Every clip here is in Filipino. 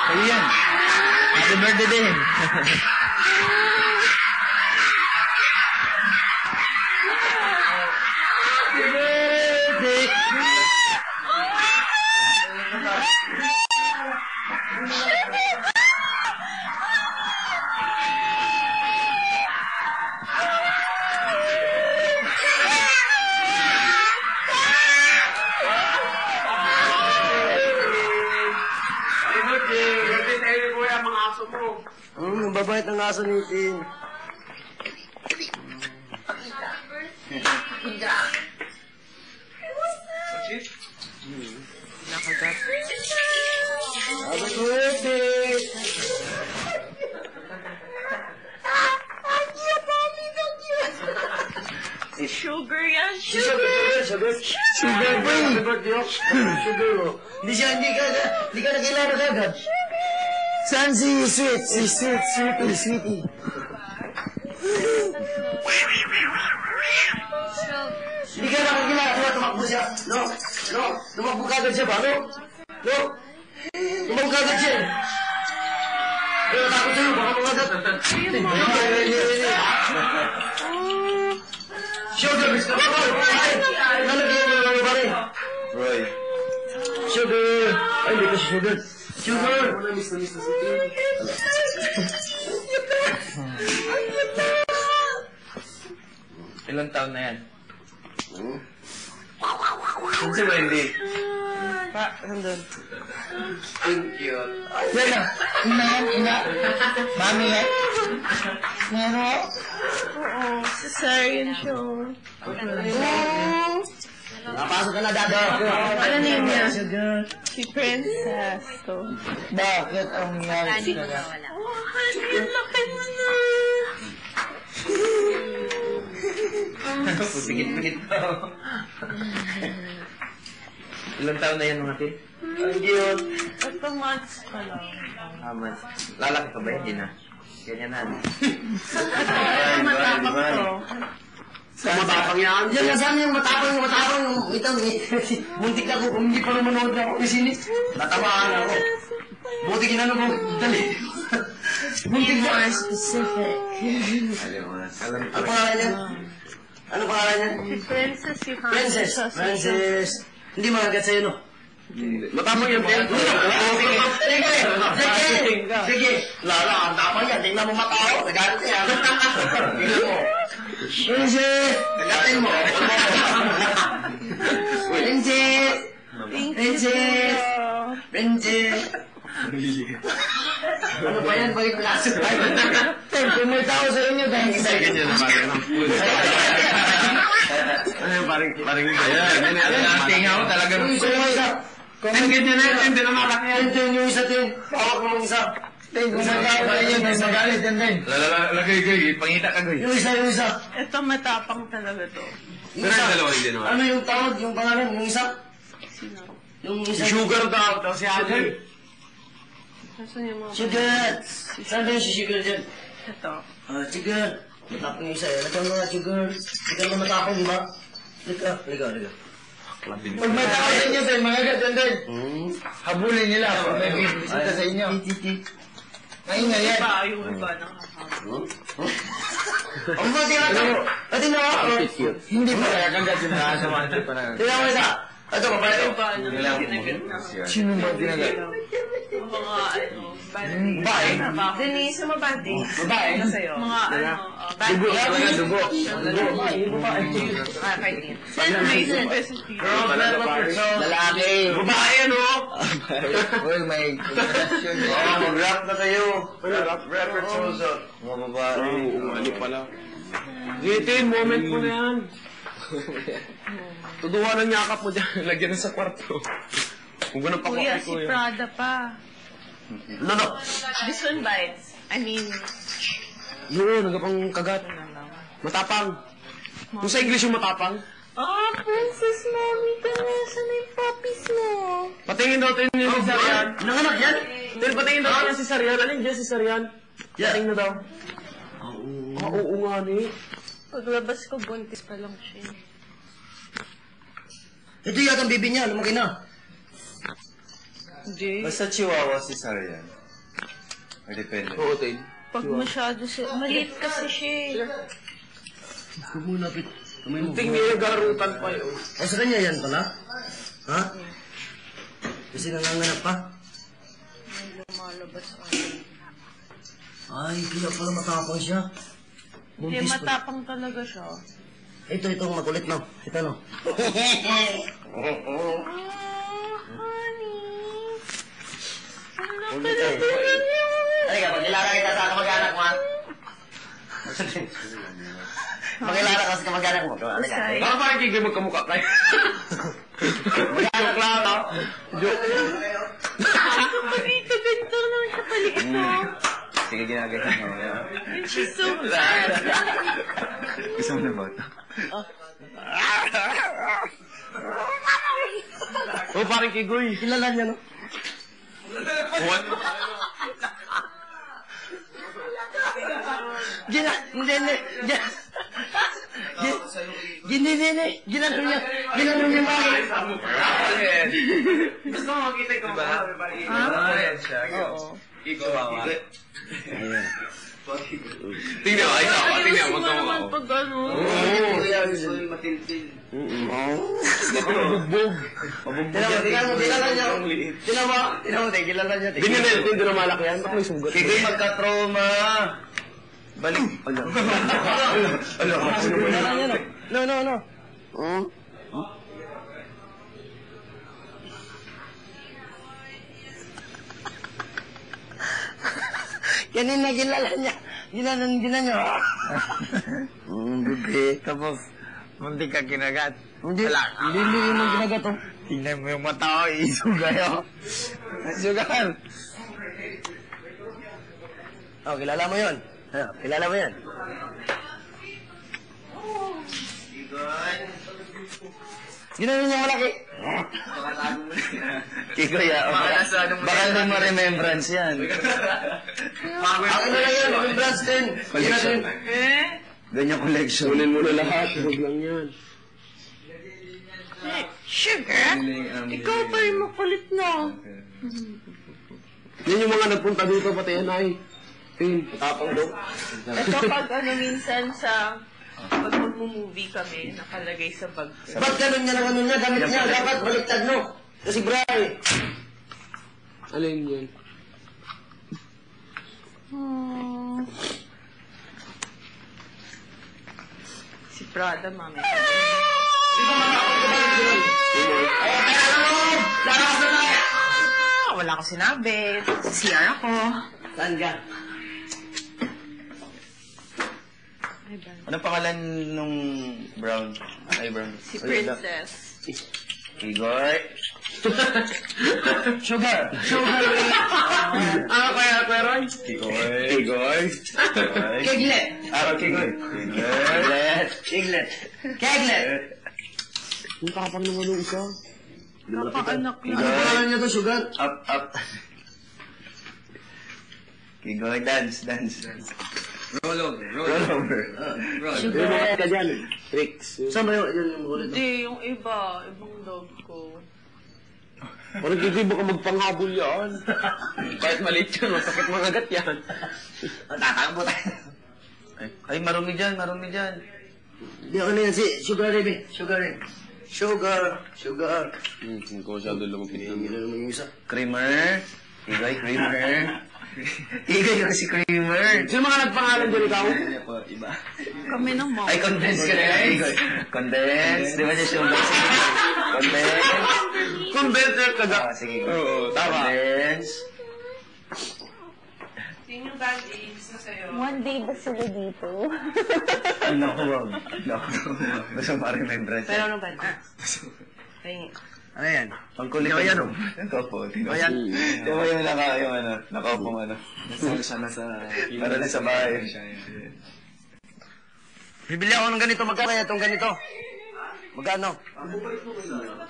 Sa'yo yan. Happy birthday din. Mababait ang aso ni Tin. Nakagat. Happy birthday! Sugar yan, Sugar boy! Happy birthday, Sugar. Hindi ka nakilala agad. Saan si Sweet? Sweetie. Hindi ka nakakilala, tumakbo siya. No, tumakbo kagad siya ba? No, tumakbo kagad siya. Pero takot sa'yo, baka magagat. Sugar, gusto mo ba? Nalagyan mo lang ba rin? Roy. Sugar. Ay, hindi kasi Sugar. Sugar! Miss na si Tin. Ilang taon na yan? Saan si Wendy? Nandun. Thank you. Yan na. Ina. Mami yan. Nero? Oo, cesarean siya. Nakapasok ka na, Dado. Ano name niya? Sugar. Si Princess. So. Bakit ang nangyari sa kanya? Oh, honey, ang laki mo na. Pupigit-pigit pa. Ilang taon na yan mga tin? Ang cute. Ito months pa lang. Aman. Lalaki ka ba? Hindi na. Ganyan na. Ito matapang to. Matapang yan. Diyan nga saan yung matapang. Ito, muntik na ako. Kung hindi pa lumanood na ako isinis. Natamaan ako. Buti ginano mo. Dali. Muntik na. More specific. Ano pangalan niya? Ano pangalan niya? Si Princess yung hanggang Princess. Hindi magagat sa'yo, no? Matapang yan, Tin. Sige. Lala, ang tapang yan. Tingnan mo matao. Nagalit yan. Tingnan mo. Princess! Nagatin mo. Princess! Ano ba yan? Bakit klase ba? Kung may tao sa inyo, dahil isa. Ganyan na parang. Ano yung parang Tinga ko talaga. Kung ganyan na, hindi na malaki yan. Tin, yung isa, Tin. Pawak mo yung isa. Tin, kung may tao sa inyo, dahil magalit yan, Tin. Lagay, Goy. Pangita ka, Goy. Yung isa. Ito matapang talaga to. Yung Pero isa. yung dalawa hindi naman. Ano yung tawag? Yung pangalan? Yung isa? Sino? Yung isa. Sugar daw, si Ate. Nasaan yung mga... Sugar! Saan ba yung si Sugar dyan? Ito. Sugar! Matapang yung isa eh. Nagkaroon nga, Sugar. Hindi ka naman matapang, di ba? Liga. Pag may tao sa inyo, Tin, mga ganyan, Tin. Habulin nila pag may bisita sa inyo. Maingay yan. Iba yung iba nakakabot. Ang ba, tingnan mo. Hindi pa kaya kagat yung nakasama. Tingnan mo isa. Ito, babae. Iba na ginagat na. Sino ba ginagat? Mga ano, bandi. Babae? Denise, mabandi. Babae? Ano sa'yo? Mga ano, bandi. Dugo ka? Dugo. Kay Tin. Send me specifically. Lalaki. Babae, ano? Uy, may kombinasyon. Mag-rap na kayo. Rap at Susan. Mga babae. Ano pala? Tin, moment mo na yan. Tuduan ang yakap mo dyan. Lagyan na sa kwarto. Kung ganun pa Kuya, ko si Prada pa. No. This one bites. I mean, Yun, nagapang kagat. ano lang. Matapang. Kung sa English yung matapang. Ah, Princess Mommy ka na. Saan na yung puppies mo? Patingin daw tayo yung si Sarian. Nanganak yan? Tin, patingin daw tayo si Sarian. Alin dyan si Sarian? Patingin na daw. Oo nga ni. Paglabas ko, buntis pa lang siya. Ito yata ang bibi niya. Lumaki na. Hindi. Basta chihuahua si Sarian. Depende. Oo, Tin. Pag masyado siya, maliit kasi siya eh. Huwag mo napit. Kamay mo. Ting, may nagarutan pa yun. O, sa kanya yan pala? Ha? Kasi nanganganap pa? May lumalabas ako. Ay, kaya pala matapang siya. Hindi, Buntis pa. matapang talaga siya. Ito, makulit no. Ito no. Honey. Ano talaga yun? Ay, kapag kilala kita sa kamag-anak mo, ha? Makilala ka sa kamag-anak mo. Usay. Baka parang kigay magkamukha kayo. Mag-anak lang ako. Joke. Kapalito, ganito naman siya paliit mo. Sige, ginagawa mo. She's so bad. Gusto mo na ba ito? Oo, parang kigoy. Kilala niya, no? What? Ginano niya, mami. Gusto mo makita yung kumakawa? Oo. Tingnan mo, ayos ako. Tingnan mo, magkamukha naman ako. pag ano. Mabugbog. Kilala niya. Tingnan mo, kilala niya. Hindi nyo na yung malaki yan. Ba't may sugat? Kikoy magka-trauma. Balik. Kilala niya, no? No. Kanina kilala niya. Ginanon niya. Bebe, tapos. Munti ka kinagat. Hindi yung mga ginagat, oh. Tingnan mo yung mata ko, isuga yun. Sugar. Oh, kilala mo yun. Kilala mo yan. Ginanon niya malaki. Kikoy, baka hindi mo remembrance yan. Ako na lang yan, remembrance din. Collection. Ganyan collection. Kunin mo na lahat. Huwag lang yan. Sugar? Ikaw pa rin makulit no. Yan yung mga nagpunta dito, pati yan ay. Tin, tapang daw. Ito pag ano minsan sa pag mag-movie kami, nakalagay sa bag ko. Ba't ganun niya ng ano niya, gamit niya, dapat baliktad no. Kasi Bray. Alin yan? Si Prada, mami. Wala ko sinabi. Sa CR ako. Saan ka? Anong pangalan nung brown? Ay, brown. Si Princess. Kigoy. Sugar. Ano kaya, Peroy? Kigoy. Keglet. Kigoy. Keglet. Keglet. Yung tapang naman nung isa. Kapaanak Ano na. pangalan niya to, Sugar? Up. Kigoy, dance. Roll over. Yung mga ka dyan. Tricks. Saan ba yun yung makulit? Hindi, yung iba. Ibang dog ko. Parang hindi mo ka magpanghabol yan. Kahit maliit yan, masakit mga agat yan. Tatakbo tayo. Ay, marumi dyan. Hindi ako na yan si Sugar Rebe. Sugar. Hindi ko masyado lumapit Hindi na naman yung isa. Creamer. Kigoy yung si Creamer. Sino mga nagpangalan dyan ikaw? Iba. Kami ng mom. Ay, condense ka na. Kigoy. Condense. Di ba niya siya Condense. Condenser ka ga. Sige. Oo, tama. Condense. Sino yung band-aids na sa'yo? One day ba sila dito? Ay, naku, wag. Basta ma-remembrance. Pero ano ba? Ay, Ano yan? Pangkulit ko yan, oh. Nakaupo. Ayan. Di ba yung nakaupo ano? Para na sa bahay. Bibili ako ng ganito. Magkano yan itong ganito? Magkano?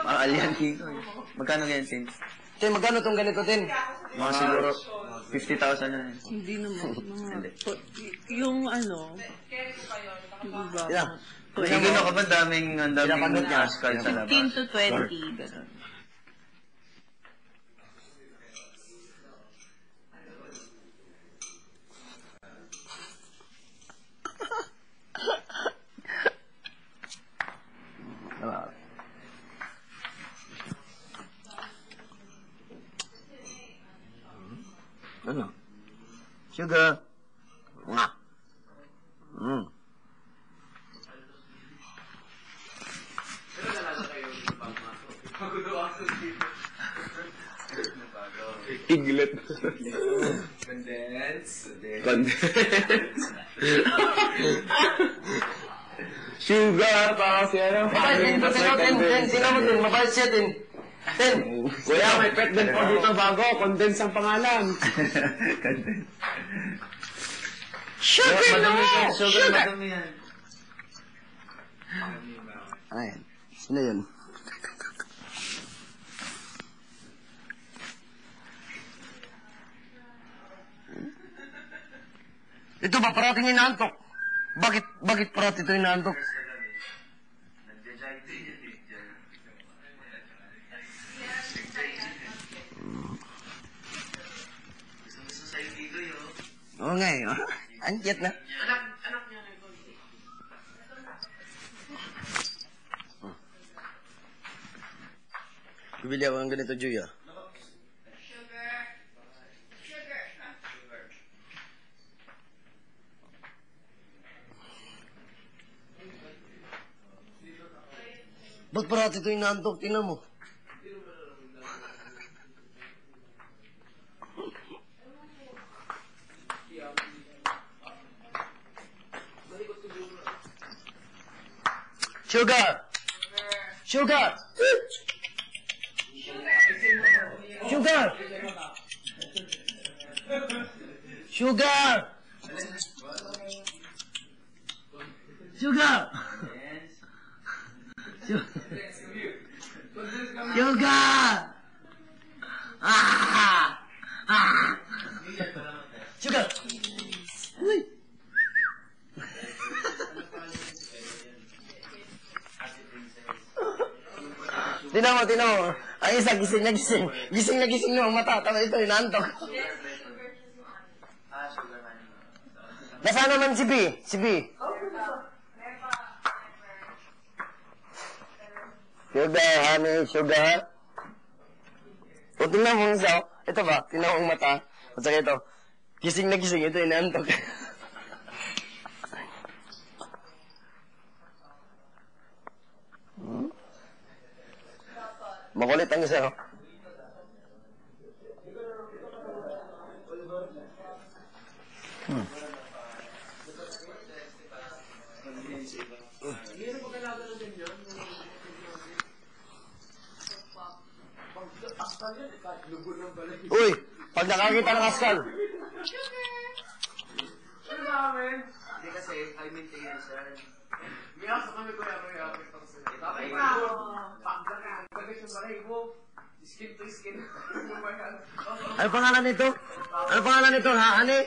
Mahal yan, Kigoy. Magkano ganyan, Tin? Tin, magkano itong ganito, Tin? Mga siguro 50,000 na. hindi naman. Yung ano, diba? Yan. Sige na ka ba? Ang daming Pinapagot niya. ascal sa labas. 15 to 20, gano'n. Sugar. Nga. Piglet. Condense. Sugar, pa kasi ano. Tingnan mo din, mabait siya din. 10. Kuya, may pet din po dito bago. Condense ang pangalan. Condense. Sugar no! Sugar, madami yan. Ay, sino yun? Ito ba, parating inaantok? Bakit parati ito inaantok? Oo nga eh, anjit na. Anak niya na ito. Bibili ako ng ganito, Juya. Ba't parati ito inaantok? Tingnan mo. Sugar! Sugar! Sugar! Sugar! Sugar! Sugar! Ah! Ah! Sugar! Uy! Tinan mo. Ang isa, gising na gising. Gising na gising yung mata. Tama ito, inaantok. Nasaan naman si B? Si B? Sugar, honey, sugar. O, tingnan mo isa. Ito ba? Tingnan mo ang mata. At saka ito. Gising na gising. Ito, inaantok. Makulit ang isa, oh. Uy! Pag nakakita ng askal. Hindi kasi, I maintain siya. Miyasa kami ko yung tapos na pagdakan. Pagdakan yung bahay mo. Skin to skin. Ano pangalan nito? Ano pangalan nito, ha? Ani?